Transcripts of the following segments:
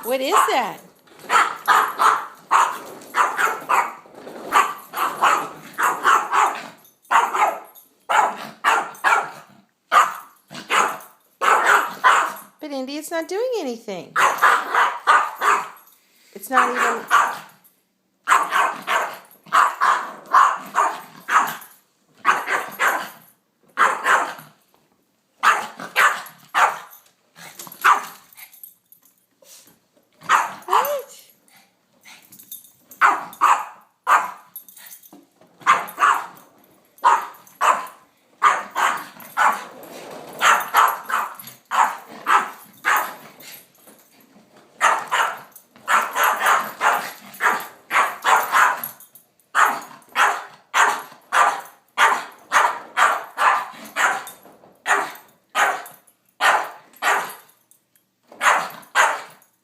What is that? But Indy, it's not doing anything. It's not even... What?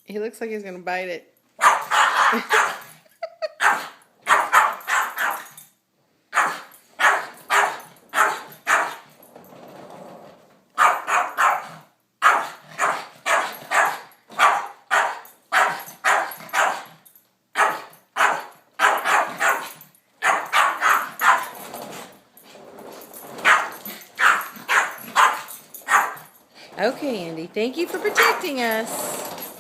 He looks like he's going to bite it. Okay, Indy, thank you for protecting us.